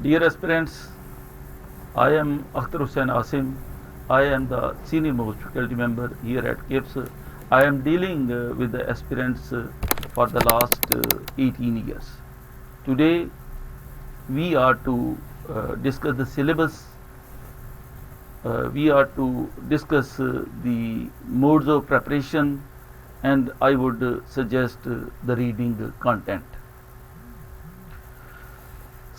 Dear aspirants, I am Akhtar Hussain Asim. I am the senior most faculty member here at KIPS. I am dealing with the aspirants for the last 18 years. Today, we are to discuss the syllabus. We are to discuss the modes of preparation, and I would suggest the reading content.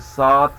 7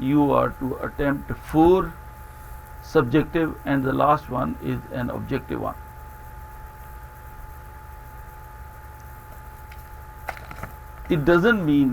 you are to attempt 4 subjective and the last one is an objective one. It doesn't mean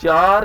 4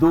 2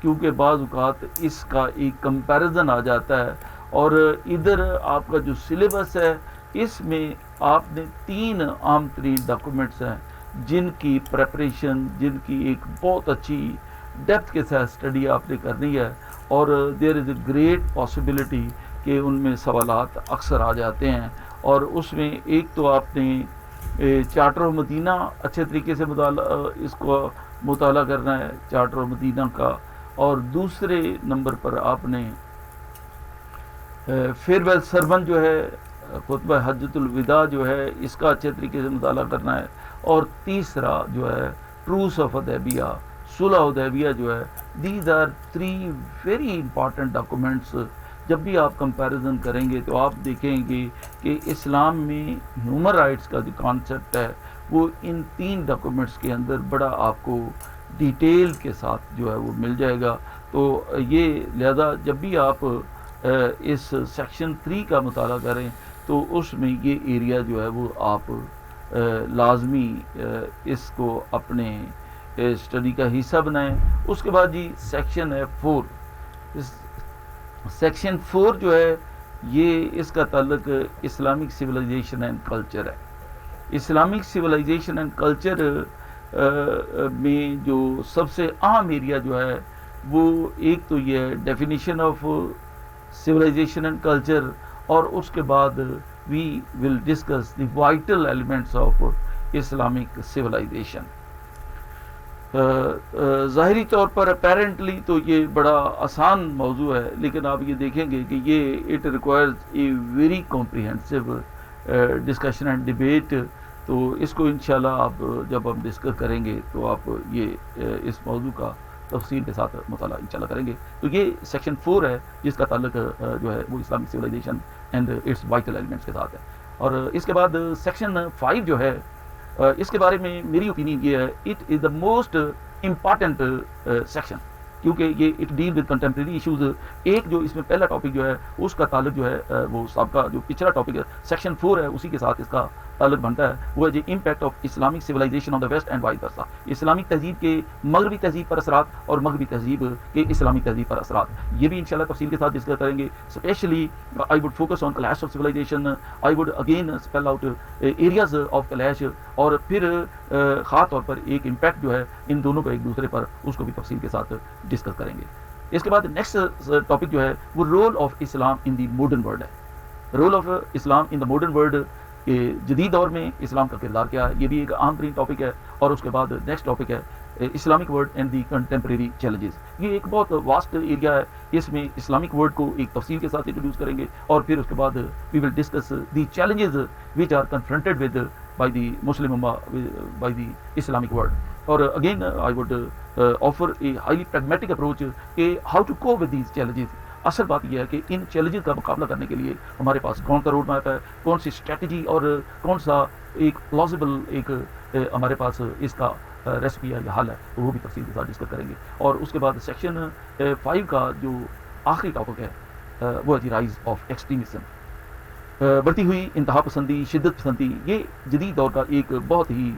کیونکہ بعض اوقات اس کا ایک comparison آ جاتا ہے، اور ادھر آپ کا جو سلیبس ہے اس میں آپ نے 3 عام ترین ڈاکومنٹس ہیں جن کی پریپریشن، جن کی ایک بہت اچھی ڈیپتھ کے ساتھ اسٹڈی آپ نے کرنی ہے، اور دیر از اے گریٹ پاسبلٹی کہ ان میں سوالات اکثر آ جاتے ہیں. اور اس میں ایک تو آپ نے چارٹر آف مدینہ اچھے طریقے سے اس کو مطالعہ کرنا ہے، چارٹر آف مدینہ کا، اور دوسرے نمبر پر آپ نے فیئرویل سرمن جو ہے، خطبہ حجۃ الوداع جو ہے، اس کا اچھے طریقے سے مطالعہ کرنا ہے، اور تیسرا جو ہے ٹروس آف حدیبیہ، صلح حدیبیہ جو ہے. These are 3 very important documents. جب بھی آپ کمپیریزن کریں گے تو آپ دیکھیں گے کہ اسلام میں ہیومن رائٹس کا جو کانسیپٹ ہے وہ ان 3 ڈاکومنٹس کے اندر بڑا آپ کو ڈیٹیل کے ساتھ جو ہے وہ مل جائے گا. تو یہ لہذا جب بھی آپ اس سیکشن 3 کا مطالعہ کریں تو اس میں یہ ایریا جو ہے وہ آپ لازمی اس کو اپنے اسٹڈی کا حصہ بنائیں. اس کے بعد جی سیکشن ہے 4. سیکشن 4 جو ہے یہ اس کا تعلق اسلامک سویلائزیشن اینڈ کلچر ہے. اسلامک سویلائزیشن اینڈ کلچر میں جو سب سے اہم ایریا جو ہے وہ ایک تو یہ definition of civilization and culture, اور اس کے بعد we will discuss the vital elements of Islamic civilization. ظاہری طور پر اپیرنٹلی تو یہ بڑا آسان موضوع ہے، لیکن آپ یہ دیکھیں گے کہ یہ it requires a very comprehensive discussion and debate. تو اس کو انشاءاللہ آپ جب ہم ڈسکس کریں گے تو آپ یہ اس موضوع کا تفصیل کے ساتھ مطالعہ انشاءاللہ کریں گے. تو یہ سیکشن 4 ہے جس کا تعلق جو ہے وہ Islamic civilization and its vital elements کے ساتھ ہے. اور اس کے بعد سیکشن 5 جو ہے اس کے بارے میں میری اوپینین یہ ہے it is the most important section, کیونکہ یہ it deal with contemporary issues. ایک جو اس میں پہلا ٹاپک جو ہے اس کا تعلق جو ہے وہ سابقہ جو پچھلا ٹاپک ہے سیکشن 4 ہے اسی کے ساتھ اس کا تعلق بنتا ہے، وہ ہے جی impact of Islamic civilization on the west and vice versa. اسلامک تہذیب کے مغربی تہذیب پر اثرات اور مغربی تہذیب کے اسلامی تہذیب پر اثرات. یہ بھی انشاءاللہ تفصیل کے ساتھ ڈسکس کریں گے. Especially I would focus on clash of civilization. I would again spell out areas of clash, اور پھر خاص طور پر ایک امپیکٹ جو ہے ان دونوں کا ایک دوسرے پر، اس کو بھی تفصیل کے ساتھ ڈسکس کریں گے. اس کے بعد نیکسٹ ٹاپک جو ہے وہ role of Islam in the modern world ہے. Role of Islam in the modern world کہ جدید دور میں اسلام کا کردار کیا ہے، یہ بھی ایک اہم ترین ٹاپک ہے. اور اس کے بعد نیکسٹ ٹاپک ہے Islamic world and the contemporary challenges. یہ ایک بہت واسٹ ایریا ہے، اس میں اسلامک ورلڈ کو ایک تفصیل کے ساتھ انٹروڈیوس کریں گے، اور پھر اس کے بعد we will discuss the challenges which are confronted with by the Muslim اما، بائی دی اسلامک ورلڈ. اور again I would offer a highly pragmatic approach کہ how to cope with these challenges. اصل بات یہ ہے کہ ان چیلنجز کا مقابلہ کرنے کے لیے ہمارے پاس کون سا روڈ میپ ہے، کون سی اسٹریٹجی، اور کون سا ایک پلازیبل ایک ہمارے پاس اس کا ریسپی ہے یا حل ہے، وہ بھی تفصیل کے ساتھ ڈسکس کریں گے. اور اس کے بعد سیکشن 5 کا جو آخری ٹاپک ہے وہ ہے دی رائز آف ایکسٹریمزم. بڑھتی ہوئی انتہا پسندی، شدت پسندی، یہ جدید دور کا ایک بہت ہی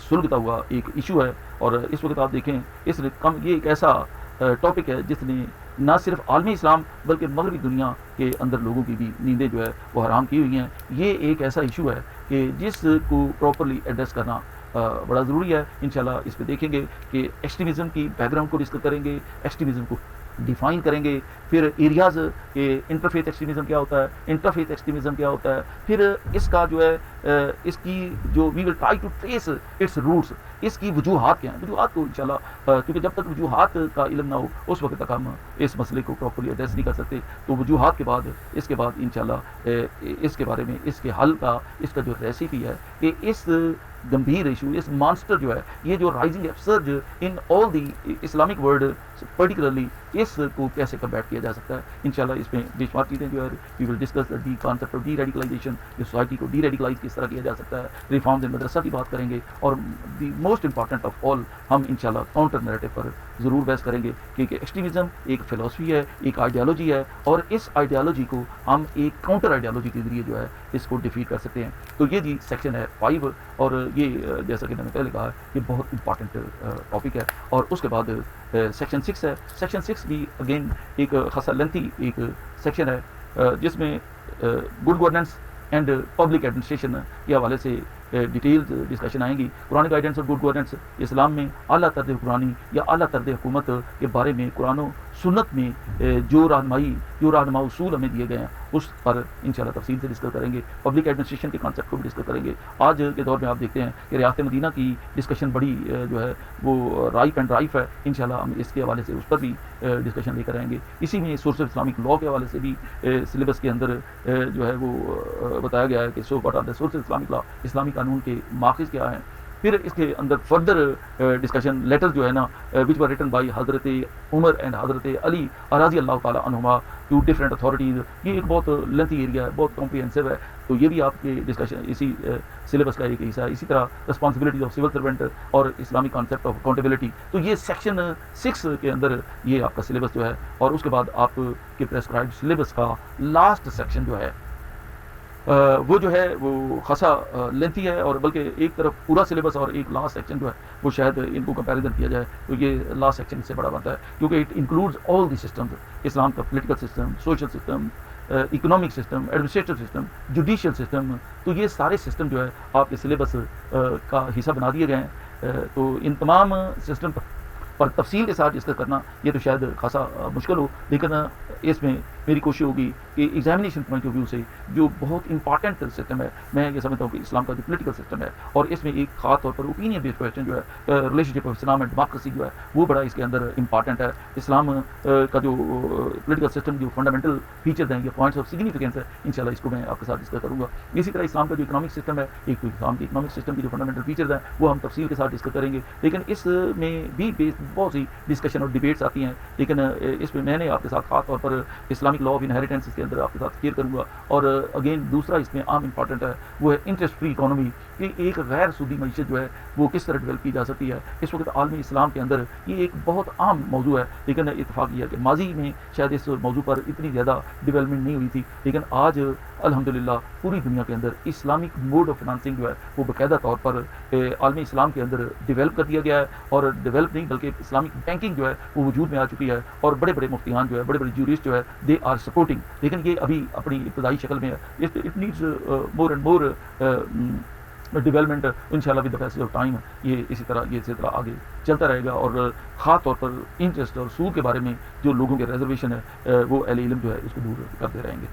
سلگتا ہوا ایک ایشو ہے. اور اس وقت آپ دیکھیں یہ ایک ایسا ٹاپک ہے جس نے نہ صرف عالمی اسلام بلکہ مغربی دنیا کے اندر لوگوں کی بھی نیندیں جو ہے وہ حرام کی ہوئی ہیں. یہ ایک ایسا ایشو ہے کہ جس کو پراپرلی ایڈریس کرنا بڑا ضروری ہے. انشاءاللہ اس پہ دیکھیں گے کہ ایکسٹریمزم کی بیک گراؤنڈ کو ڈسکس کریں گے، ایکسٹریمزم کو ڈیفائن کریں گے، پھر ایریاز کہ انٹرفیتھ ایکسٹریمزم کیا ہوتا ہے، انٹرفیتھ ایکسٹریمزم کیا ہوتا ہے، پھر اس کا جو ہے اس کی جو we will try to trace its roots, اس کی وجوہات کیا ہیں. وجوہات کو انشاءاللہ کیونکہ جب تک وجوہات کا علم نہ ہو اس وقت تک ہم اس مسئلے کو پراپرلی ایڈریس نہیں کر سکتے. تو وجوہات کے بعد اس کے بعد انشاءاللہ اس کے بارے میں اس کے حل کا اس کا جو ریسیپی ہے کہ اس گمبھیر ایشو، اس مانسٹر جو ہے یہ جو rising upsurge in all the Islamic world particularly, اس کو کیسے کمبیٹ کیا جا سکتا ہے. انشاءاللہ اس میں بے شمار چیزیں جو ہے we will discuss the concept of deradicalization, society کو ڈی ریڈیکلائز کس طرح کیا جا سکتا ہے، ریفارمز ان مدرسہ کی بات کریں گے، اور the most important of all ہم انشاءاللہ کاؤنٹر نیریٹو پر ضرور بحث کریں گے کہ ایکسٹریمزم ایک فلسفی ہے, ایک آئیڈیالوجی ہے, اور اس آئیڈیالوجی کو ہم ایک کاؤنٹر آئیڈیالوجی کے ذریعے جو ہے اس کو ڈیفیٹ کر سکتے ہیں. تو یہ جی سیکشن ہے 5, اور یہ جیسا کہ میں نے پہلے کہا یہ بہت امپارٹنٹ ٹاپک ہے. اور اس کے بعد سیکشن 6 ہے. سیکشن 6 بھی اگین ایک خاصا لینتھی ایک سیکشن ہے, جس میں good governance and public administration کے حوالے سے ڈیٹیل ڈسکشن آئیں گی. قرآن گائیڈنس اور گڈ گورننس اسلام میں اعلیٰ طرز حکمرانی یا اعلیٰ طرز حکومت کے بارے میں قرآن و سنت میں جو رہنما اصول ہمیں دیے گئے ہیں اس پر انشاءاللہ تفصیل سے ڈسکس کریں گے. پبلک ایڈمنسٹریشن کے کانسیپٹ کو بھی ڈسکس کریں گے. آج کے دور میں آپ دیکھتے ہیں کہ ریاست مدینہ کی ڈسکشن بڑی جو ہے وہ رائف اینڈ رائف ہے. انشاءاللہ ہم اس کے حوالے سے اس پر بھی ڈسکشن لے کر آئیں گے. اسی میں سورس آف اسلامک لاء کے حوالے سے بھی سلیبس کے اندر جو ہے وہ بتایا گیا ہے کہ so what are the source of Islamic law, اسلامی قانون کے ماخذ کیا ہیں. پھر اس کے اندر فردر ڈسکشن لیٹر جو ہے نا وچ ور ریٹن بائی حضرت عمر اینڈ حضرت علی رضی اللہ تعالیٰ عنہما ٹو ڈفرینٹ اتھارٹیز. یہ ایک بہت لینتھی ایریا ہے, بہت کمپریہنسو ہے. تو یہ بھی آپ کے ڈسکشن اسی سلیبس کا ایک حصہ ہے. اسی طرح رسپانسبلٹیز آف سول سرونٹ اور اسلامی کانسیپٹ آف اکاؤنٹیبلٹی. تو یہ سیکشن 6 کے اندر یہ آپ کا سلیبس جو ہے. اور اس کے بعد آپ کے پریسکرائبڈ سلیبس کا لاسٹ سیکشن جو ہے وہ جو ہے وہ خاصا لینتھی ہے, اور بلکہ ایک طرف پورا سلیبس اور ایک لاسٹ سیکشن جو ہے وہ شاید ان کو کمپیریزن کیا جائے تو یہ لاسٹ سیکشن اس سے بڑا بنتا ہے, کیونکہ it includes all the systems, اسلام کا political system, social system, economic system, administrative system, judicial system. تو یہ سارے سسٹم جو ہے آپ کے سلیبس کا حصہ بنا دیے گئے ہیں. تو ان تمام سسٹم پر تفصیل کے ساتھ ڈسکس کرنا یہ تو شاید خاصا مشکل ہو, لیکن اس میں میری کوشش ہوگی کہ ایگزامینیشن پوائنٹ آف ویو سے جو بہت امپارٹنٹ سسٹم ہے, میں یہ سمجھتا ہوں کہ اسلام کا جو پولیٹیکل سسٹم ہے, اور اس میں ایک خاص طور پر اوپینین بیسڈ کویسچن جو ہے relation ship of Islam and democracy جو ہے وہ بڑا اس کے اندر امپارٹنٹ ہے. اسلام کا جو پولیٹیکل سسٹم جو فنڈامنٹل فیچرز ہیں یا پوائنٹس آف سگنیفیکینس ہے, انشاءاللہ اس کو میں آپ کے ساتھ ڈسکس کروں گا. اسی طرح اسلام کا جو اکنامک سسٹم ہے, ایک تو اسلام کے اکنامک سسٹم کی جو فنڈامنٹل فیچرز ہیں وہ ہم تفصیل کے ساتھ ڈسکس کریں گے. لیکن اس میں بھی بہت سی ڈسکشن اور ڈیبیٹس آتی ہیں, لیکن اس میں نے آپ کے ساتھ خاص طور پر اسلامک لاء آف انہیریٹنس اس کے اندر آپ کے ساتھ شیئر کروں گا. اور اگین دوسرا اس میں عام امپارٹنٹ ہے وہ ہے انٹرسٹ فری اکانومی, کہ ایک غیر سودی معیشت جو ہے وہ کس طرح ڈیولپ کی جا سکتی ہے. اس وقت عالمی اسلام کے اندر یہ ایک بہت عام موضوع ہے, لیکن اتفاق یہ ہے کہ ماضی میں شاید اس موضوع پر اتنی زیادہ ڈیولپمنٹ نہیں ہوئی تھی, لیکن آج الحمدللہ پوری دنیا کے اندر اسلامک موڈ آف فنانسنگ جو ہے وہ باقاعدہ طور پر عالمی اسلام کے اندر ڈیولپ کر دیا گیا ہے. اور ڈیولپ نہیں بلکہ اسلامک بینکنگ جو ہے وہ وجود میں آ چکی ہے, اور بڑے بڑے مفتیان جو ہے, بڑے بڑے جورسٹ جو ہے, دے آر سپورٹنگ. لیکن یہ ابھی اپنی ابتدائی شکل میں ہے. It needs more and more development. انشاءاللہ with the passage of time یہ اسی طرح آگے چلتا رہے گا. اور خاص طور پر انٹرسٹ اور سود کے بارے میں جو لوگوں کے ریزرویشن ہے وہ اہل علم جو ہے اس کو دور کرتے رہیں گے.